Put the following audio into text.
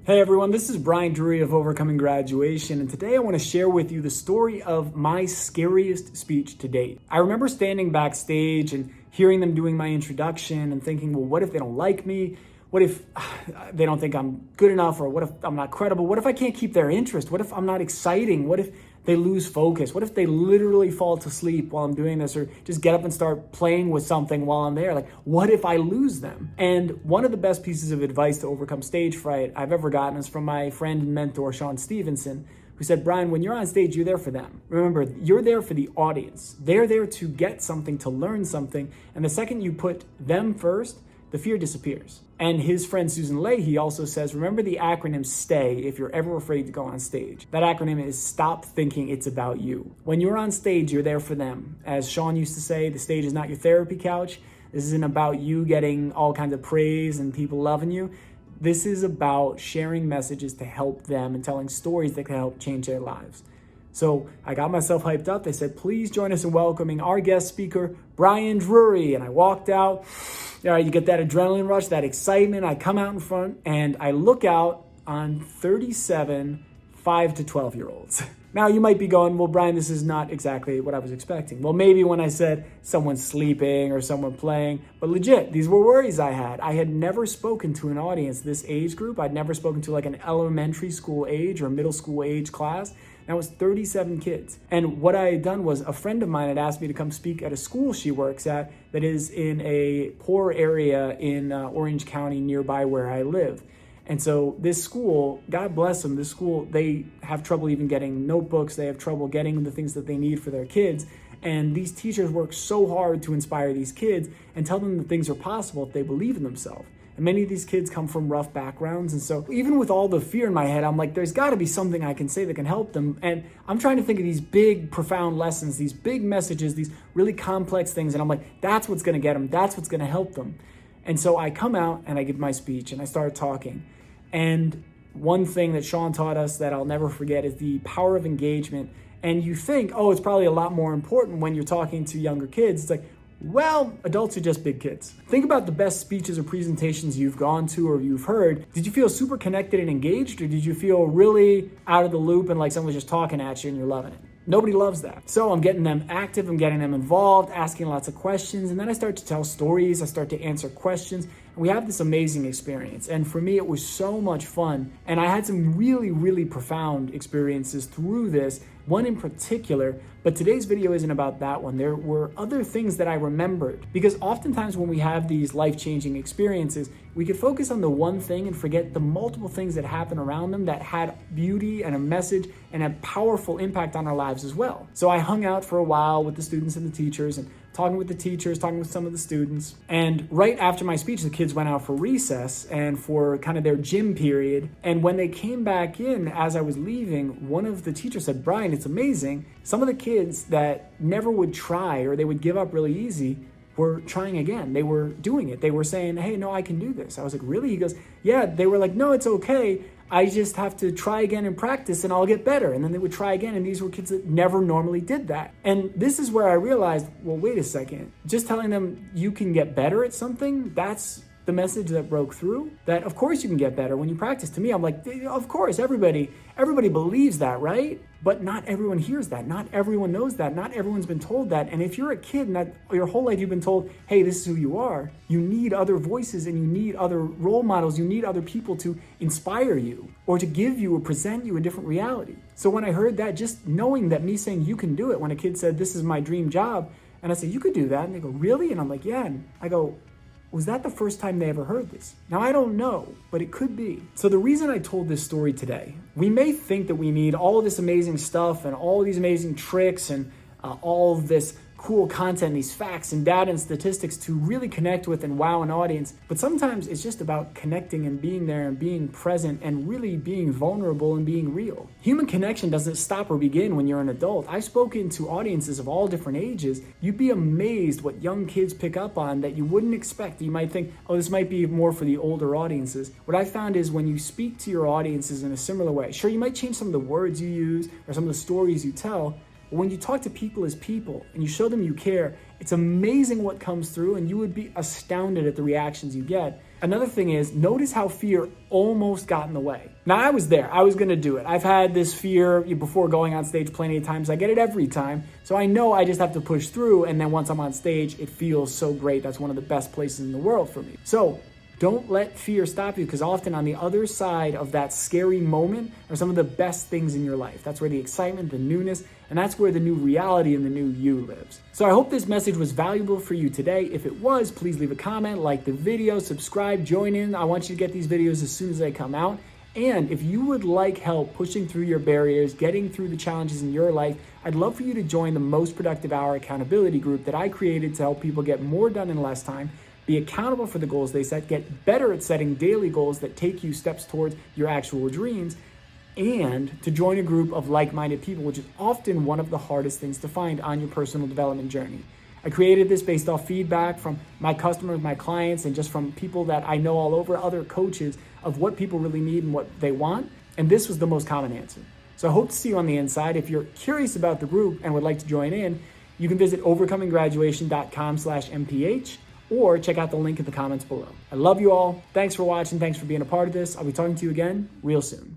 Hey everyone, this is Brian Drury of Overcoming Graduation, and today I want to share with you the story of my scariest speech to date. I remember standing backstage and hearing them doing my introduction and thinking, well, what if they don't like me? What if they don't think I'm good enough? Or what if I'm not credible? What if I can't keep their interest? What if I'm not exciting? What if they lose focus? What if they literally fall to sleep while I'm doing this, or just get up and start playing with something while I'm there? Like, what if I lose them? And one of the best pieces of advice to overcome stage fright I've ever gotten is from my friend and mentor, Sean Stevenson, who said, Brian, when you're on stage, you're there for them. Remember, you're there for the audience. They're there to get something, to learn something. And the second you put them first, the fear disappears. And his friend Susan Leahy also says, remember the acronym STAY if you're ever afraid to go on stage. That acronym is stop thinking it's about you. When you're on stage, you're there for them. As Sean used to say, the stage is not your therapy couch. This isn't about you getting all kinds of praise and people loving you. This is about sharing messages to help them and telling stories that can help change their lives. So I got myself hyped up. They said, please join us in welcoming our guest speaker, Brian Drury. And I walked out. All right, you get that adrenaline rush, that excitement. I come out in front and I look out on 37 5 to 12-year-olds. Now you might be going, well, Brian, this is not exactly what I was expecting. Well, maybe when I said someone's sleeping or someone playing, but legit, these were worries I had. I had never spoken to an audience this age group. I'd never spoken to like an elementary school age or middle school age class. That was 37 kids. And what I had done was a friend of mine had asked me to come speak at a school she works at that is in a poor area in Orange County nearby where I live. And so this school, God bless them, this school, they have trouble even getting notebooks. They have trouble getting the things that they need for their kids. And these teachers work so hard to inspire these kids and tell them that things are possible if they believe in themselves. And many of these kids come from rough backgrounds. And so even with all the fear in my head, I'm like, there's got to be something I can say that can help them. And I'm trying to think of these big, profound lessons, these big messages, these really complex things. And I'm like, that's what's going to get them. That's what's going to help them. And so I come out and I give my speech and I start talking. And one thing that Sean taught us that I'll never forget is the power of engagement. And you think, oh, it's probably a lot more important when you're talking to younger kids. It's like, well, adults are just big kids. Think about the best speeches or presentations you've gone to or you've heard. Did you feel super connected and engaged, or did you feel really out of the loop and like someone was just talking at you and you're loving it? Nobody loves that. So I'm getting them active, I'm getting them involved, asking lots of questions, and then I start to tell stories, I start to answer questions, and we have this amazing experience. And for me, it was so much fun, and I had some really, really profound experiences through this, one in particular, but today's video isn't about that one. There were other things that I remembered, because oftentimes when we have these life-changing experiences, we could focus on the one thing and forget the multiple things that happen around them that had beauty and a message and a powerful impact on our lives as well. So I hung out for a while with the students and the teachers, and talking with the teachers, talking with some of the students. And right after my speech, the kids went out for recess and for kind of their gym period. And when they came back in, as I was leaving, one of the teachers said, Brian, it's amazing. Some of the kids that never would try or they would give up really easy were trying again. They were doing it. They were saying, hey, no, I can do this. I was like, really? He goes, yeah. They were like, no, it's okay. I just have to try again and practice and I'll get better. And then they would try again. And these were kids that never normally did that. And this is where I realized, well, wait a second. Just telling them you can get better at something, that's the message that broke through. That of course you can get better when you practice. To me, I'm like, of course, everybody believes that, right? But not everyone hears that. Not everyone knows that. Not everyone's been told that. And if you're a kid and that your whole life you've been told, hey, this is who you are, you need other voices and you need other role models. You need other people to inspire you or to give you or present you a different reality. So when I heard that, just knowing that me saying you can do it, when a kid said, this is my dream job, and I said, you could do that. And they go, really? And I'm like, yeah. And I go, was that the first time they ever heard this? Now, I don't know, but it could be. So the reason I told this story today, we may think that we need all of this amazing stuff and all of these amazing tricks and all of this cool content, these facts and data and statistics to really connect with and wow an audience. But sometimes it's just about connecting and being there and being present and really being vulnerable and being real. Human connection doesn't stop or begin when you're an adult. I've spoken to audiences of all different ages. You'd be amazed what young kids pick up on that you wouldn't expect. You might think, oh, this might be more for the older audiences. What I found is when you speak to your audiences in a similar way, sure, you might change some of the words you use or some of the stories you tell, but when you talk to people as people and you show them you care, it's amazing what comes through, and you would be astounded at the reactions you get. Another thing is, notice how fear almost got in the way. Now, I was there. I was going to do it. I've had this fear before going on stage plenty of times. I get it every time. So I know I just have to push through. And then once I'm on stage, it feels so great. That's one of the best places in the world for me. So don't let fear stop you, because often on the other side of that scary moment are some of the best things in your life. That's where the excitement, the newness, and that's where the new reality and the new you lives. So I hope this message was valuable for you today. If it was, please leave a comment, like the video, subscribe, join in. I want you to get these videos as soon as they come out. And if you would like help pushing through your barriers, getting through the challenges in your life, I'd love for you to join the Most Productive Hour accountability group that I created to help people get more done in less time, be accountable for the goals they set, get better at setting daily goals that take you steps towards your actual dreams, and to join a group of like-minded people, which is often one of the hardest things to find on your personal development journey. I created this based off feedback from my customers, my clients, and just from people that I know all over, other coaches, of what people really need and what they want. And this was the most common answer. So I hope to see you on the inside. If you're curious about the group and would like to join in, you can visit overcominggraduation.com/mph or check out the link in the comments below. I love you all. Thanks for watching. Thanks for being a part of this. I'll be talking to you again real soon.